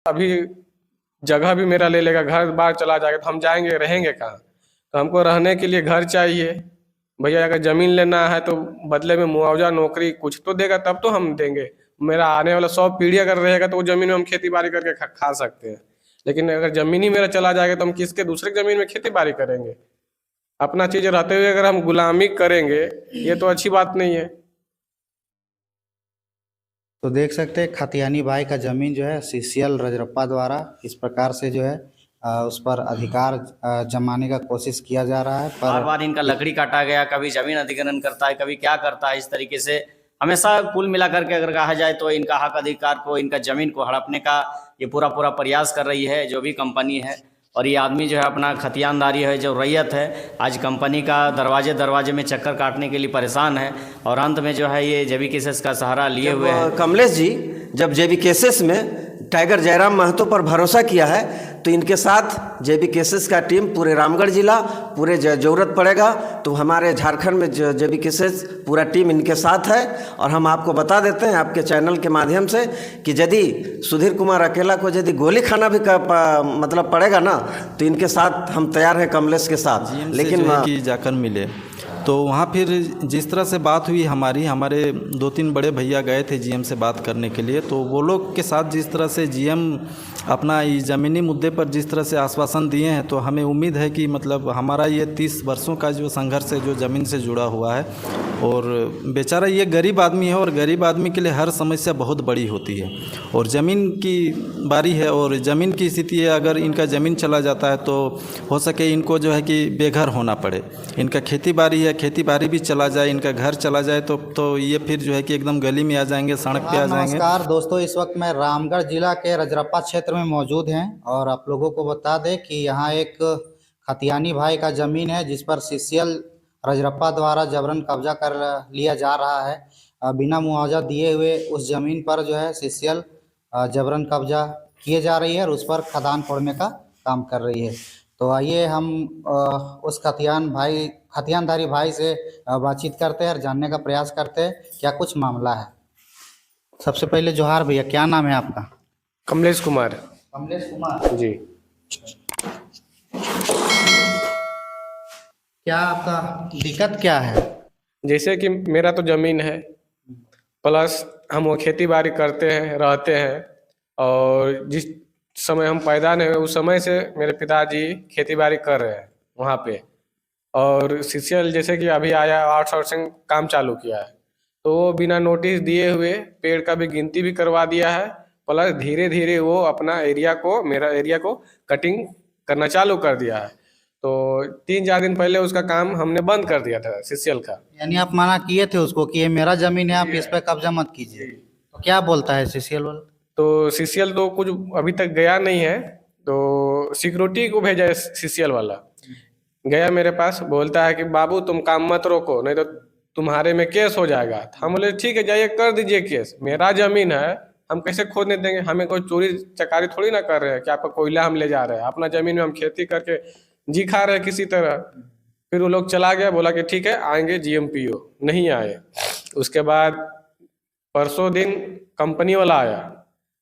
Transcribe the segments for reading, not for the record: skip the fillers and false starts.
अभी जगह भी मेरा ले लेगा, घर बार चला जाएगा, तो हम जाएंगे रहेंगे कहाँ? तो हमको रहने के लिए घर चाहिए। भैया अगर ज़मीन लेना है तो बदले में मुआवजा नौकरी कुछ तो देगा, तब तो हम देंगे। मेरा आने वाला 100 पीढ़ी अगर रहेगा तो वो ज़मीन में हम खेती बाड़ी करके खा सकते हैं। लेकिन अगर ज़मीन ही मेरा चला जाएगा तो हम किसके दूसरे ज़मीन में खेती बाड़ी करेंगे? अपना चीज़ रहते हुए अगर हम गुलामी करेंगे, ये तो अच्छी बात नहीं है। तो देख सकते हैं खतियानी भाई का ज़मीन जो है सीसीएल रजरप्पा द्वारा इस प्रकार से जो है उस पर अधिकार जमाने का कोशिश किया जा रहा है। बार बार इनका लकड़ी काटा गया, कभी जमीन अधिग्रहण करता है, कभी क्या करता है। इस तरीके से हमेशा कुल मिलाकर के अगर कहा जाए तो इनका हक अधिकार को, इनका ज़मीन को हड़पने का ये पूरा प्रयास कर रही है जो भी कंपनी है। और ये आदमी जो है अपना खतियानदारी है, जो रैयत है, आज कंपनी का दरवाजे दरवाजे में चक्कर काटने के लिए परेशान है। और अंत में जो है ये जेबी केसेस का सहारा लिए हुए हैं। कमलेश जी जब जेबी केसेस में टाइगर जयराम महतो पर भरोसा किया है तो इनके साथ जेबी केसेस का टीम पूरे रामगढ़ जिला पूरे ज़रूरत पड़ेगा तो हमारे झारखंड में जेबी केसेस पूरा टीम इनके साथ है। और हम आपको बता देते हैं आपके चैनल के माध्यम से कि यदि सुधीर कुमार अकेला को यदि गोली खाना भी मतलब पड़ेगा ना तो इनके साथ हम तैयार हैं कमलेश के साथ। लेकिन कि जाकर मिले तो वहाँ फिर जिस तरह से बात हुई हमारे 2-3 बड़े भैया गए थे जीएम से बात करने के लिए, तो वो लोग के साथ जिस तरह से जीएम अपना इस ज़मीनी मुद्दे पर जिस तरह से आश्वासन दिए हैं, तो हमें उम्मीद है कि मतलब हमारा ये 30 वर्षों का जो संघर्ष है जो ज़मीन से जुड़ा हुआ है, और बेचारा ये गरीब आदमी है और गरीब आदमी के लिए हर समस्या बहुत बड़ी होती है। और ज़मीन की बारी है और ज़मीन की स्थिति है, अगर इनका ज़मीन चला जाता है तो हो सके इनको जो है कि बेघर होना पड़े। इनका खेती बाड़ी है, खेती बाड़ी भी चला जाए, इनका घर चला जाए तो ये फिर जो है कि एकदम गली में आ जाएंगे, सड़क पे आ जाएंगे। नमस्कार दोस्तों, इस वक्त मैं रामगढ़ जिला के रजरप्पा क्षेत्र में मौजूद हैं और आप लोगों को बता दें कि यहाँ एक खतियानी भाई का ज़मीन है जिस पर सीसीएल रजरप्पा द्वारा जबरन कब्जा कर लिया जा रहा है। बिना मुआवजा दिए हुए उस ज़मीन पर जो है सीसीएल जबरन कब्जा किए जा रही है और उस पर खदान फोड़ने का काम कर रही है। तो आइए हम उस खतियानधारी भाई से बातचीत करते हैं और जानने का प्रयास करते हैं क्या कुछ मामला है। सबसे पहले जोहार भैया, क्या नाम है आपका? कमलेश कुमार। कमलेश कुमार जी। क्या आपका दिक्कत क्या है? जैसे कि मेरा तो ज़मीन है, प्लस हम वो खेती बाड़ी करते हैं, रहते हैं, और जिस समय हम पैदा नहीं हुए उस समय से मेरे पिताजी खेती बाड़ी कर रहे हैं वहाँ पे। और सीसीएल जैसे कि अभी आया आउटसोर्सिंग काम चालू किया है, तो वो बिना नोटिस दिए हुए पेड़ का भी गिनती भी करवा दिया है, प्लस धीरे धीरे वो अपना मेरा एरिया को कटिंग करना चालू कर दिया है। तो 3-4 दिन पहले उसका काम हमने बंद कर दिया था सीसीएल का। यानी आप मना किए थे उसको कि ये मेरा ज़मीन है, आप इस पर कब्जा मत कीजिए, तो क्या बोलता है सीसीएल वाला? तो सीसीएल तो कुछ अभी तक गया नहीं है, तो सिक्योरिटी को भेजा है सीसीएल वाला, गया मेरे पास, बोलता है कि बाबू तुम काम मत रोको नहीं तो तुम्हारे में केस हो जाएगा। हम बोले ठीक है जाइए कर दीजिए केस, मेरा ज़मीन है, हम कैसे खोदने देंगे? हमें कोई चोरी चकारी थोड़ी ना कर रहे हैं कि आपका कोयला हम ले जा रहे हैं, अपना ज़मीन में हम खेती करके जी खा रहे हैं किसी तरह। फिर वो लोग चला गया, बोला कि ठीक है आएंगे जीएमपीओ, नहीं आए। उसके बाद परसों दिन कंपनी वाला आया,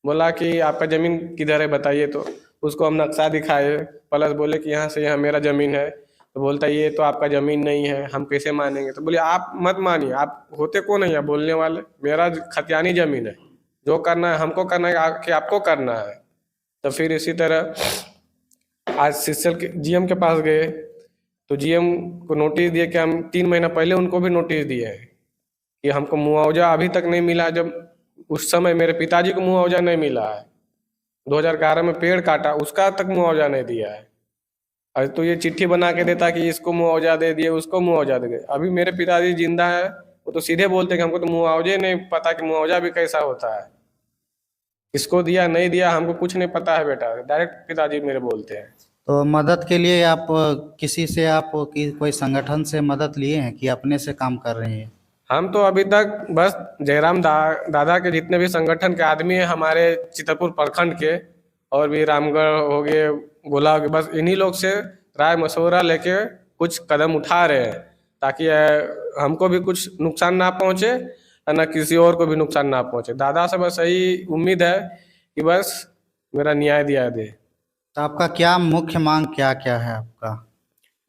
बोला कि आपका ज़मीन किधर है बताइए। तो उसको हम नक्शा दिखाए, प्लस बोले कि यहाँ से यहाँ मेरा ज़मीन है। तो बोलता है ये तो आपका ज़मीन नहीं है, हम कैसे मानेंगे? तो बोले आप मत मानिए, आप होते कौन है बोलने वाले, मेरा खतियानी ज़मीन है, जो करना है हमको करना है कि आपको करना है। तो फिर इसी तरह आज सीसीएल के जीएम के पास गए, तो जीएम को नोटिस दिए कि हम 3 महीना पहले उनको भी नोटिस दिए हैं कि हमको मुआवजा अभी तक नहीं मिला। जब उस समय मेरे पिताजी को मुआवजा नहीं मिला है, 2011 में पेड़ काटा उसका तक मुआवजा नहीं दिया है। और तो ये चिट्ठी बना के देता कि इसको मुआवजा दे दिए, उसको मुआवजा दे दिए। अभी मेरे पिताजी जिंदा है, वो तो सीधे बोलते कि हमको तो मुआवजे नहीं पता कि मुआवजा भी कैसा होता है, किसको दिया नहीं दिया हमको कुछ नहीं पता है बेटा, डायरेक्ट पिताजी मेरे बोलते हैं। तो मदद के लिए आप किसी से कोई संगठन से मदद लिए हैं कि अपने से काम कर रहे हैं? हम तो अभी तक बस जयराम दादा के जितने भी संगठन के आदमी हैं हमारे चितरपुर प्रखंड के, और भी रामगढ़ हो गए, गोला हो गए, बस इन्हीं लोग से राय मशवरा लेके कुछ कदम उठा रहे हैं ताकि हमको भी कुछ नुकसान ना पहुँचे और ना किसी और को भी नुकसान ना पहुँचे। दादा से बस यही उम्मीद है कि बस मेरा न्याय दिया दे। तो आपका क्या मुख्य मांग क्या क्या है आपका?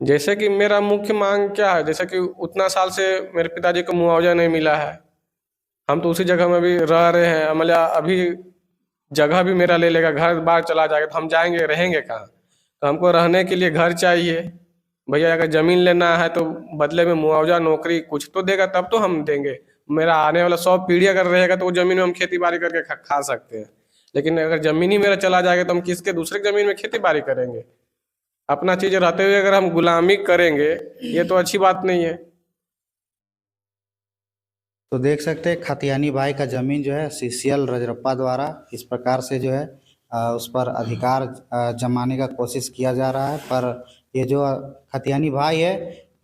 जैसे कि मेरा मुख्य मांग क्या है, जैसे कि उतना साल से मेरे पिताजी को मुआवजा नहीं मिला है, हम तो उसी जगह में भी रह रहे हैं, मतलब अभी जगह भी मेरा ले लेगा, घर बार चला जाएगा तो हम जाएंगे रहेंगे कहाँ? तो हमको रहने के लिए घर चाहिए भैया। अगर ज़मीन लेना है तो बदले में मुआवजा नौकरी कुछ तो देगा तब तो हम देंगे। मेरा आने वाला 100 पीढ़ी अगर रहेगा तो वो ज़मीन में हम खेती बाड़ी करके खा सकते हैं, लेकिन अगर ज़मीन ही मेरा चला जाएगा तो हम किसके दूसरे की ज़मीन में खेती बाड़ी करेंगे? अपना चीज़ रहते हुए अगर हम गुलामी करेंगे ये तो अच्छी बात नहीं है। तो देख सकते हैं खतियानी भाई का ज़मीन जो है सीसीएल रजरप्पा द्वारा इस प्रकार से जो है उस पर अधिकार जमाने का कोशिश किया जा रहा है। पर ये जो खतियानी भाई है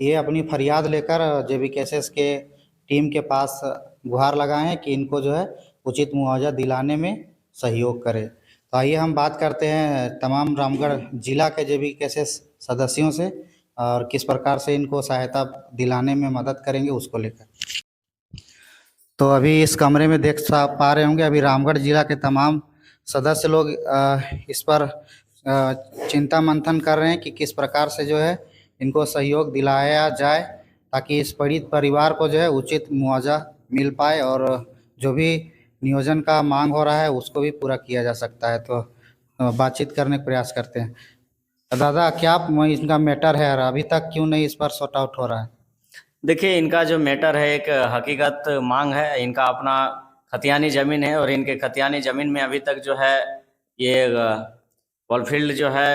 ये अपनी फरियाद लेकर जेबी केसेस के टीम के पास गुहार लगाए हैं कि इनको जो है उचित मुआवजा दिलाने में सहयोग करे। तो आइए हम बात करते हैं तमाम रामगढ़ जिला के जेबी केसेस सदस्यों से और किस प्रकार से इनको सहायता दिलाने में मदद करेंगे उसको लेकर। तो अभी इस कमरे में देख पा रहे होंगे अभी रामगढ़ जिला के तमाम सदस्य लोग इस पर चिंता मंथन कर रहे हैं कि किस प्रकार से जो है इनको सहयोग दिलाया जाए ताकि इस पीड़ित परिवार को जो है उचित मुआवजा मिल पाए और जो भी नियोजन का मांग हो रहा है उसको भी पूरा किया जा सकता है। तो बातचीत करने का प्रयास करते हैं। दादा क्या इनका मैटर है और अभी तक क्यों नहीं इस पर सॉर्ट आउट हो रहा है? देखिए, इनका जो मैटर है एक हकीकत मांग है। इनका अपना खतियानी ज़मीन है और इनके खतियानी ज़मीन में अभी तक जो है ये कोलफील्ड जो है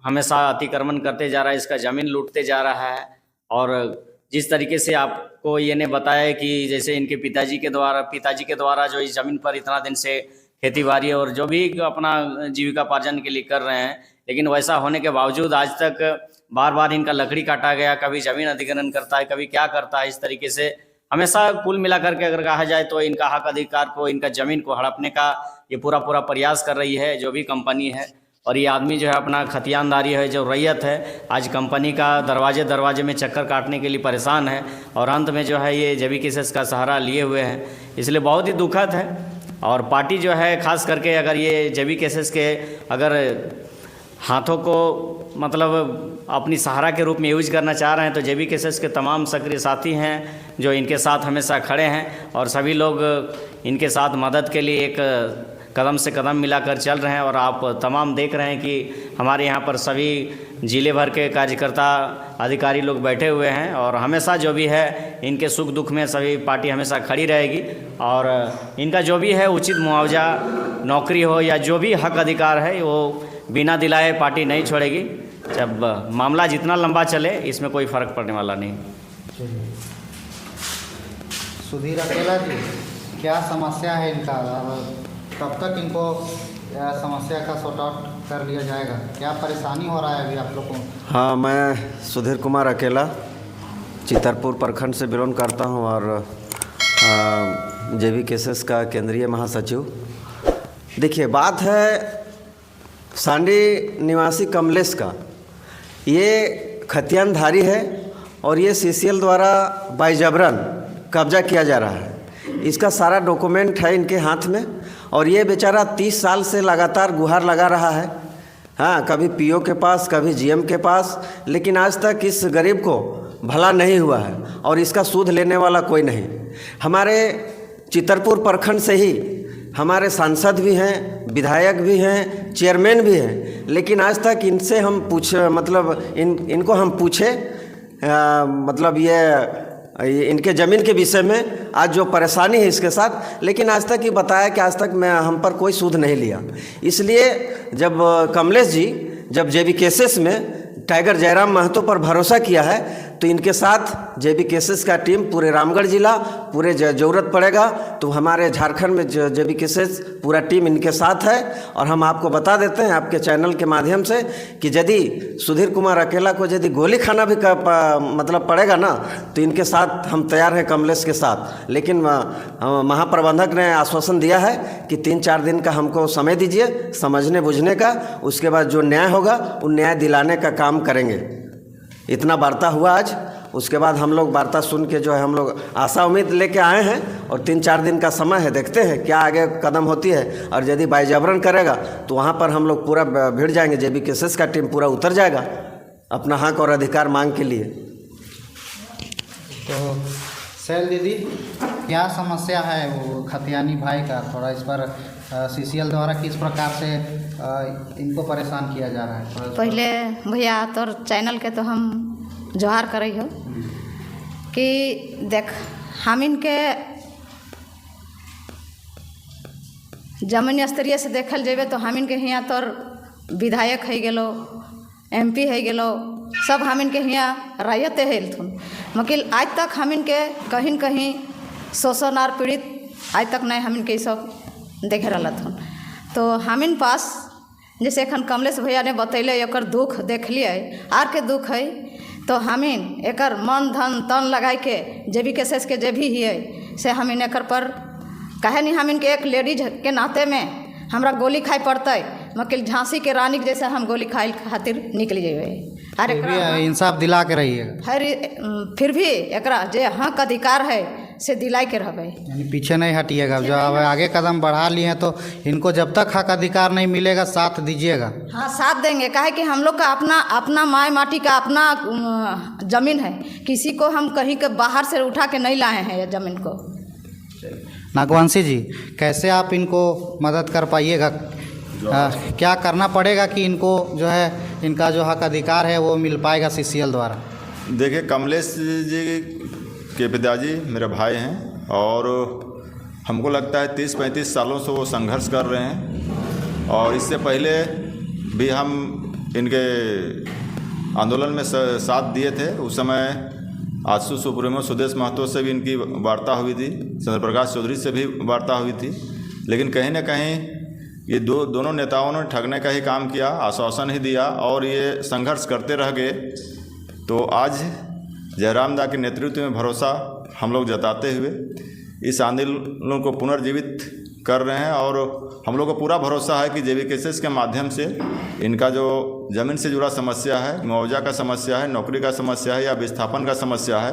हमेशा अतिक्रमण करते जा रहा है, इसका ज़मीन लूटते जा रहा है। और जिस तरीके से आपको ये ने बताया कि जैसे इनके पिताजी के द्वारा जो इस ज़मीन पर इतना दिन से खेती बाड़ी और जो भी अपना जीविकापार्जन के लिए कर रहे हैं, लेकिन वैसा होने के बावजूद आज तक बार बार इनका लकड़ी काटा गया, कभी ज़मीन अधिग्रहण करता है, कभी क्या करता है। इस तरीके से हमेशा कुल मिला करके अगर कहा जाए तो इनका हक अधिकार को, इनका ज़मीन को हड़पने का ये पूरा प्रयास कर रही है जो भी कंपनी है। और ये आदमी जो है अपना खतियानदारी है, जो रैयत है, आज कंपनी का दरवाजे में चक्कर काटने के लिए परेशान है और अंत में जो है ये जेबी केसेस का सहारा लिए हुए हैं। इसलिए बहुत ही दुखद है। और पार्टी जो है खास करके अगर ये जेबी केसेस के अगर हाथों को मतलब अपनी सहारा के रूप में यूज करना चाह रहे हैं तो जेबी केसेस के तमाम सक्रिय साथी हैं जो इनके साथ हमेशा खड़े हैं और सभी लोग इनके साथ मदद के लिए एक कदम से कदम मिलाकर चल रहे हैं। और आप तमाम देख रहे हैं कि हमारे यहाँ पर सभी जिले भर के कार्यकर्ता अधिकारी लोग बैठे हुए हैं और हमेशा जो भी है इनके सुख दुख में सभी पार्टी हमेशा खड़ी रहेगी और इनका जो भी है उचित मुआवजा, नौकरी हो या जो भी हक अधिकार है वो बिना दिलाए पार्टी नहीं छोड़ेगी। जब मामला जितना लंबा चले इसमें कोई फ़र्क पड़ने वाला नहीं। सुधीर अकेला जी, क्या समस्या है इनका और कब तक इनको समस्या का सॉर्ट आउट कर लिया जाएगा? क्या परेशानी हो रहा है अभी आप लोग को? हाँ, मैं सुधीर कुमार अकेला चितरपुर प्रखंड से बिलोंग करता हूँ और जेबी केसेस का केंद्रीय महासचिव। देखिए, बात है सांडी निवासी कमलेश का। ये खतियानधारी है और ये सीसीएल द्वारा बाइजबरन कब्जा किया जा रहा है। इसका सारा डॉक्यूमेंट है इनके हाथ में और ये बेचारा 30 साल से लगातार गुहार लगा रहा है। हाँ, कभी पीओ के पास, कभी जीएम के पास, लेकिन आज तक इस गरीब को भला नहीं हुआ है और इसका सूद लेने वाला कोई नहीं। हमारे चितरपुर प्रखंड से ही हमारे सांसद भी हैं, विधायक भी हैं, चेयरमैन भी हैं, लेकिन आज तक इनसे हम पूछे मतलब इनको हम पूछे मतलब ये इनके ज़मीन के विषय में आज जो परेशानी है इसके साथ, लेकिन आज तक ये बताया कि आज तक हम पर कोई सूद नहीं लिया। इसलिए जब कमलेश जी जब जेबी केसेस में टाइगर जयराम महतो पर भरोसा किया है तो इनके साथ जेबी केसेस का टीम पूरे रामगढ़ जिला, पूरे ज़रूरत पड़ेगा तो हमारे झारखंड में जेबी केसेस पूरा टीम इनके साथ है। और हम आपको बता देते हैं आपके चैनल के माध्यम से कि यदि सुधीर कुमार अकेला को यदि गोली खाना भी मतलब पड़ेगा ना तो इनके साथ हम तैयार हैं, कमलेश के साथ। लेकिन महाप्रबंधक ने आश्वासन दिया है कि 3-4 दिन का हमको समय दीजिए समझने बुझने का, उसके बाद जो न्याय होगा वो न्याय दिलाने का काम करेंगे। इतना वार्ता हुआ आज उसके बाद हम लोग वार्ता सुन के जो है हम लोग आशा उम्मीद लेके आए हैं और 3-4 दिन का समय है, देखते हैं क्या आगे कदम होती है। और यदि बाई जबरन करेगा तो वहाँ पर हम लोग पूरा भिड़ जाएंगे, जेबी केसेस का टीम पूरा उतर जाएगा अपना हक और अधिकार मांग के लिए। तो शैल दीदी, क्या समस्या है वो खतियानी भाई का, थोड़ा इस पर सीसीएल द्वारा किस प्रकार से इनको परेशान किया जा रहा है? थोड़ा इस पर- पहले भैया तोर चैनल के तो हम जोहार करे हो कि देख हम इनके जमीन स्तरीय से देखल जेबे तो हम इनके यहाँ तोर विधायक है गेलो, MP है गेलो, सब हम इनके यहाँ रायते हेलथुन, मगर आज तक हम इनके कहीं न कहीं शोषण और पीड़ित आज तक नहीं हम इनके सब देखे रहथुन। तो हम इन पास जैसे एखन कमलेश भैया ने बतैले एकर दुख देख लिए आर के दुख है, तो हमीन एकर मन धन तन लगाए के जेबी केसेस के जे भी है से हमीन एकर पर कहे नहीं, हम इनके एक लेडीज के नाते में हमरा गोली खाए पड़ते, मकिल झांसी के रानी के जैसे हम गोली खाए खातिर निकल जेबे। अरे फिर भी इंसाफ दिला के रहिएगा, फिर भी एकरा जे हक अधिकार है से दिलाई के रहबे, यानी पीछे नहीं हटिएगा। जो अब आगे कदम बढ़ा लिए हैं तो इनको जब तक हक अधिकार नहीं मिलेगा साथ दीजिएगा। हाँ साथ देंगे, काहे कि हम लोग का अपना माय माटी का अपना जमीन है, किसी को हम कहीं के बाहर से उठा के नहीं लाए हैं ये जमीन को। नागवंशी जी, कैसे आप इनको मदद कर पाइएगा? क्या करना पड़ेगा कि इनको जो है इनका जो हक अधिकार है वो मिल पाएगा सीसीएल द्वारा? देखिए, कमलेश जी के पिताजी मेरे भाई हैं और हमको लगता है 30-35 सालों से वो संघर्ष कर रहे हैं और इससे पहले भी हम इनके आंदोलन में साथ दिए थे। उस समय आजसू सुप्रीमो सुदेश महतो से भी इनकी वार्ता हुई थी, चंद्र प्रकाश चौधरी से भी वार्ता हुई थी, लेकिन कहीं ना कहीं ये दोनों नेताओं ने ठगने का ही काम किया, आश्वासन ही दिया और ये संघर्ष करते रह गए। तो आज जयराम दा के नेतृत्व में भरोसा हम लोग जताते हुए इस आंदोलन को पुनर्जीवित कर रहे हैं और हम लोग को पूरा भरोसा है कि जेबी केसेस के माध्यम से इनका जो ज़मीन से जुड़ा समस्या है, मुआवजा का समस्या है, नौकरी का समस्या है या विस्थापन का समस्या है,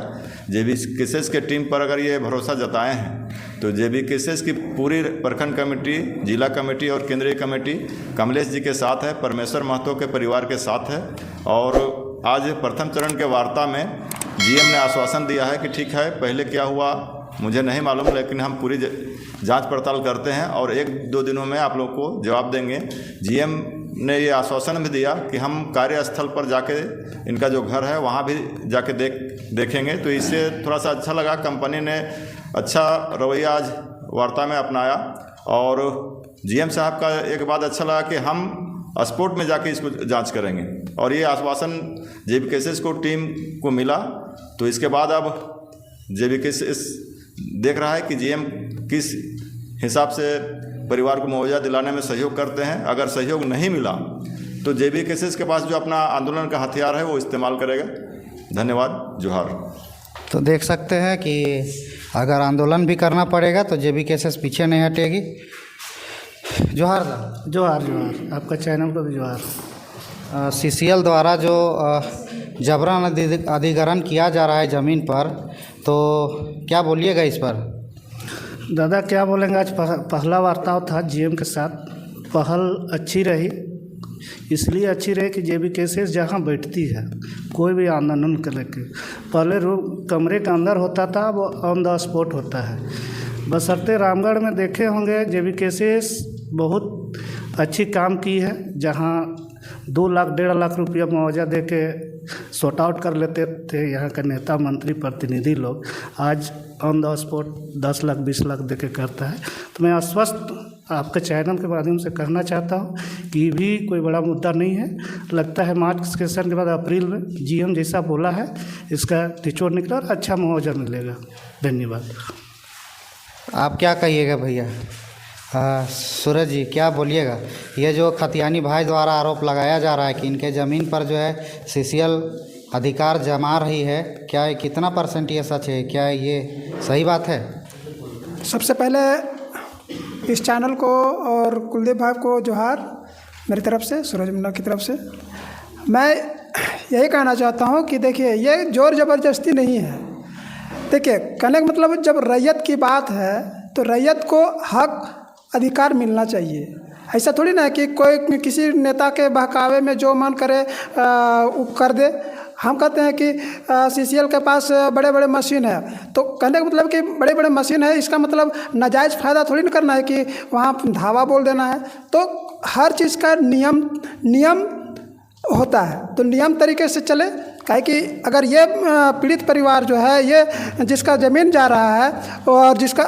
जेबी केसेस के टीम पर अगर ये भरोसा जताए हैं तो जेबी केसेस की पूरी प्रखंड कमेटी, जिला कमेटी और केंद्रीय कमेटी कमलेश जी के साथ है, परमेश्वर महतो के परिवार के साथ है। और आज प्रथम चरण के वार्ता में जीएम ने आश्वासन दिया है कि ठीक है, पहले क्या हुआ मुझे नहीं मालूम, लेकिन हम पूरी जांच पड़ताल करते हैं और 1-2 दिनों में आप लोग को जवाब देंगे। जीएम ने ये आश्वासन भी दिया कि हम कार्यस्थल पर जाके इनका जो घर है वहाँ भी जाके देखेंगे। तो इससे थोड़ा सा अच्छा लगा, कंपनी ने अच्छा रवैया आज वार्ता में अपनाया और जीएम साहब का एक बात अच्छा लगा कि हम स्पॉट में जाके इसको जांच करेंगे और ये आश्वासन जेबी केसेस को टीम को मिला। तो इसके बाद अब जेबी केसेस देख रहा है कि जीएम किस हिसाब से परिवार को मुआवजा दिलाने में सहयोग करते हैं। अगर सहयोग नहीं मिला तो जेबी केसेस के पास जो अपना आंदोलन का हथियार है वो इस्तेमाल करेगा। धन्यवाद, जोहार। तो देख सकते हैं कि अगर आंदोलन भी करना पड़ेगा तो जेबी केसेस पीछे नहीं हटेगी। जोहार जोहार जोहार, आपका चैनल को भी जोहार। सीसीएल द्वारा जो जबरन अधिग्रहण किया जा रहा है ज़मीन पर, तो क्या बोलिएगा इस पर? दादा क्या बोलेंगे, आज पहला वार्ता था जीएम के साथ। पहल अच्छी रही, इसलिए अच्छी रही कि जेबी केसेस जहाँ बैठती है कोई भी आंदोलन करके, पहले रूम कमरे के अंदर होता था, वो ऑन द स्पॉट होता है। बशर्ते रामगढ़ में देखे होंगे जेबी केसेस बहुत अच्छी काम की है, जहाँ 2 लाख 1.5 लाख रुपया मुआवजा दे के सॉर्ट आउट कर लेते थे यहाँ के नेता मंत्री प्रतिनिधि लोग, आज on the spot 10 lakh 20 lakh दे के करता है। तो मैं आश्वस्त आपके चैनल के माध्यम से कहना चाहता हूँ कि भी कोई बड़ा मुद्दा नहीं है। लगता है मार्च सेशन के बाद अप्रैल में जीएम जैसा बोला है इसका निचोड़ निकला और अच्छा मुआवजा मिलेगा। धन्यवाद। आप क्या कहिएगा भैया? सूरज जी क्या बोलिएगा? ये जो खतियानी भाई द्वारा आरोप लगाया जा रहा है कि इनके ज़मीन पर जो है सीसीएल अधिकार जमा रही है, क्या ये कितना % ये सच है? क्या ये सही बात है? सबसे पहले इस चैनल को और कुलदीप भाई को जोहार मेरी तरफ से, सूरज मुन्ना की तरफ से। मैं यही कहना चाहता हूँ कि देखिए ये जोर ज़बरदस्ती नहीं है। देखिए कहने का मतलब जब रैयत की बात है तो रैयत को हक अधिकार मिलना चाहिए। ऐसा थोड़ी ना है कि कोई किसी नेता के बहकावे में जो मन करे वो कर दे। हम कहते हैं कि CCL के पास बड़े बड़े मशीन है, तो कहने का मतलब कि बड़े बड़े मशीन है इसका मतलब नाजायज़ फ़ायदा थोड़ी ना करना है कि वहाँ धावा बोल देना है। तो हर चीज़ का नियम होता है, तो नियम तरीके से चले। काहे कि अगर ये पीड़ित परिवार जो है, ये जिसका ज़मीन जा रहा है और जिसका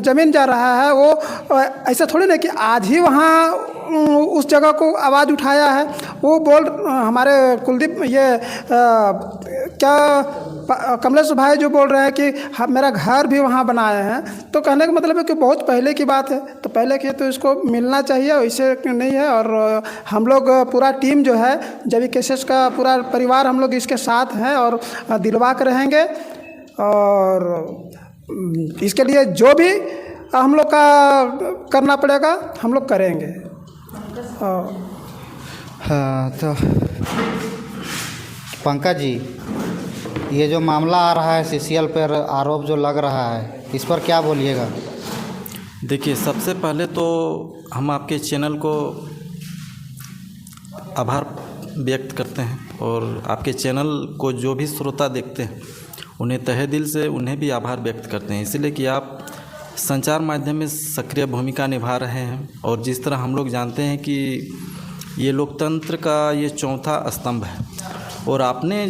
ज़मीन जा रहा है वो ऐसा थोड़ी ना कि आज ही वहाँ उस जगह को आवाज़ उठाया है। वो हमारे कुलदीप कमलेश भाई जो बोल रहे हैं कि मेरा घर भी वहाँ बनाए हैं, तो कहने का मतलब है कि बहुत पहले की बात है। तो पहले की तो इसको मिलना चाहिए, वैसे नहीं है। और हम लोग पूरा टीम जो है JB केसेस का पूरा परिवार हम लोग इसके साथ हैं और दिलवा कर रहेंगे। और इसके लिए जो भी हम लोग का करना पड़ेगा हम लोग करेंगे। हाँ, तो पंकज जी, ये जो मामला आ रहा है CCL पर आरोप जो लग रहा है, इस पर क्या बोलिएगा? देखिए, सबसे पहले तो हम आपके चैनल को आभार व्यक्त करते हैं और आपके चैनल को जो भी श्रोता देखते हैं उन्हें तहे दिल से उन्हें भी आभार व्यक्त करते हैं, इसलिए कि आप संचार माध्यम में सक्रिय भूमिका निभा रहे हैं। और जिस तरह हम लोग जानते हैं कि ये लोकतंत्र का ये चौथा स्तंभ है, और आपने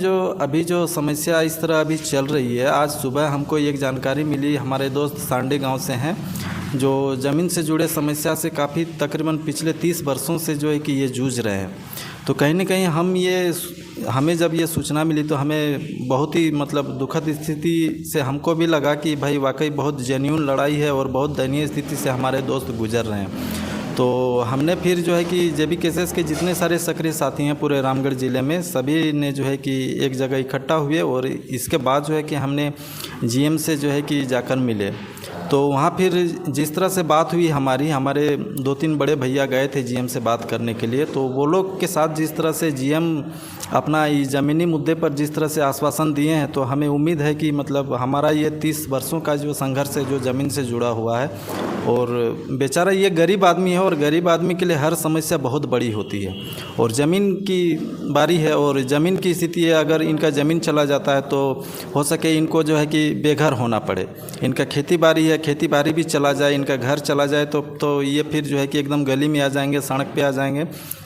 जो समस्या इस तरह अभी चल रही है, आज सुबह हमको एक जानकारी मिली, हमारे दोस्त सांडे गांव से हैं जो ज़मीन से जुड़े समस्या से काफ़ी तकरीबन पिछले 30 वर्षों से जो है कि ये जूझ रहे हैं। तो कहीं ना कहीं हमें जब ये सूचना मिली तो हमें बहुत ही मतलब दुखद स्थिति से हमको भी लगा कि भाई वाकई बहुत जेन्युइन लड़ाई है और बहुत दयनीय स्थिति से हमारे दोस्त गुजर रहे हैं। तो हमने फिर जो है कि JB केसेस के जितने सारे सक्रिय साथी हैं पूरे रामगढ़ ज़िले में, सभी ने जो है कि एक जगह इकट्ठा हुए और इसके बाद जो है कि हमने GM से जो है कि जाकर मिले। तो वहाँ फिर जिस तरह से बात हुई हमारे 2-3 बड़े भैया गए थे GM से बात करने के लिए, तो वो लोग के साथ जिस तरह से GM अपना इस ज़मीनी मुद्दे पर जिस तरह से आश्वासन दिए हैं, तो हमें उम्मीद है कि मतलब हमारा ये 30 वर्षों का जो संघर्ष है जो ज़मीन से जुड़ा हुआ है, और बेचारा ये गरीब आदमी है और गरीब आदमी के लिए हर समस्या बहुत बड़ी होती है, और ज़मीन की बारी है और ज़मीन की स्थिति है, अगर इनका ज़मीन चला जाता है तो हो सके इनको जो है कि बेघर होना पड़े। इनका खेती बाड़ी है, खेती बाड़ी भी चला जाए, इनका घर चला जाए तो ये फिर जो है कि एकदम गली में आ जाएंगे, सड़क पे आ जाएंगे।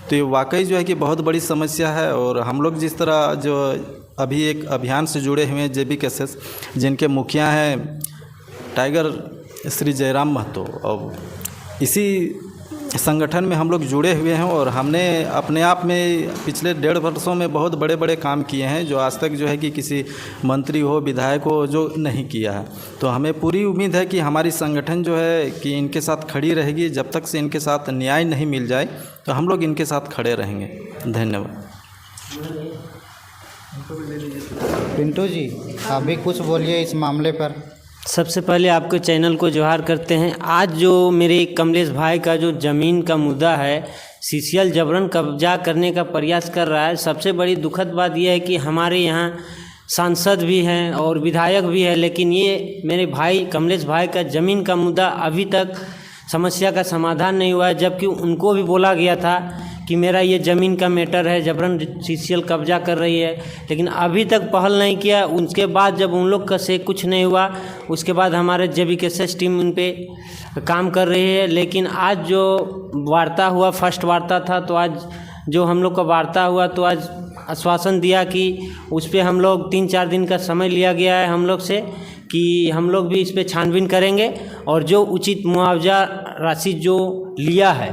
तो ये वाकई जो है कि बहुत बड़ी समस्या है। और हम लोग जिस तरह जो अभी एक अभियान से जुड़े हुए हैं JB केसेस, जिनके मुखिया हैं टाइगर श्री जयराम महतो, और इसी संगठन में हम लोग जुड़े हुए हैं और हमने अपने आप में पिछले 1.5 वर्षों में बहुत बड़े बड़े काम किए हैं जो आज तक जो है कि किसी मंत्री हो, विधायक हो जो नहीं किया है। तो हमें पूरी उम्मीद है कि हमारी संगठन जो है कि इनके साथ खड़ी रहेगी, जब तक से इनके साथ न्याय नहीं मिल जाए तो हम लोग इनके साथ खड़े रहेंगे। धन्यवाद। पिंटू जी, आप भी कुछ बोलिए इस मामले पर। सबसे पहले आपके चैनल को जोहार करते हैं। आज जो मेरे कमलेश भाई का जो ज़मीन का मुद्दा है, CCL जबरन कब्जा करने का प्रयास कर रहा है। सबसे बड़ी दुखद बात यह है कि हमारे यहाँ सांसद भी हैं और विधायक भी है, लेकिन ये मेरे भाई कमलेश भाई का ज़मीन का मुद्दा अभी तक समस्या का समाधान नहीं हुआ है, जबकि उनको भी बोला गया था कि मेरा ये ज़मीन का मैटर है, जबरन CCL कब्जा कर रही है, लेकिन अभी तक पहल नहीं किया। उसके बाद जब उन लोग का से कुछ नहीं हुआ, उसके बाद हमारे JB केसेस टीम उन पे काम कर रही है। लेकिन आज जो वार्ता हुआ, फर्स्ट वार्ता था, तो आज जो हम लोग का वार्ता हुआ तो आज आश्वासन दिया कि उस पर हम लोग 3-4 दिन का समय लिया गया है हम लोग से, कि हम लोग भी इस पर छानबीन करेंगे और जो उचित मुआवजा राशि जो लिया है,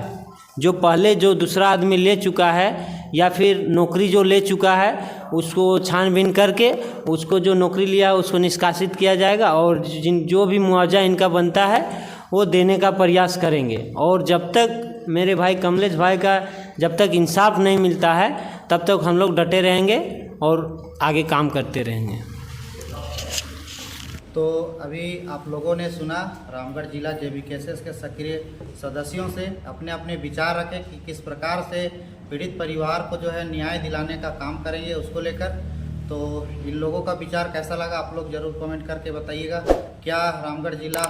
जो पहले जो दूसरा आदमी ले चुका है या फिर नौकरी जो ले चुका है, उसको छानबीन करके उसको जो नौकरी लिया उसको निष्कासित किया जाएगा और जो भी मुआवजा इनका बनता है वो देने का प्रयास करेंगे। और जब तक मेरे भाई कमलेश भाई का जब तक इंसाफ नहीं मिलता है तब तक हम लोग डटे रहेंगे और आगे काम करते रहेंगे। तो अभी आप लोगों ने सुना रामगढ़ जिला JBKSS के सक्रिय सदस्यों से अपने अपने विचार रखे कि किस प्रकार से पीड़ित परिवार को जो है न्याय दिलाने का काम करेंगे उसको लेकर। तो इन लोगों का विचार कैसा लगा आप लोग ज़रूर कमेंट करके बताइएगा। क्या रामगढ़ जिला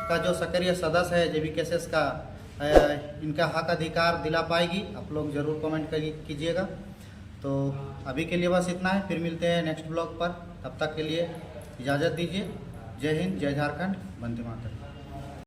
का जो सक्रिय सदस्य है JBKSS का इनका हक अधिकार दिला पाएगी, आप लोग ज़रूर कमेंट कीजिएगा। तो अभी के लिए बस इतना है, फिर मिलते हैं नेक्स्ट ब्लॉग पर। तब तक के लिए इजाज़त दीजिए। जय हिंद, जय झारखंड, वंदे मातरम।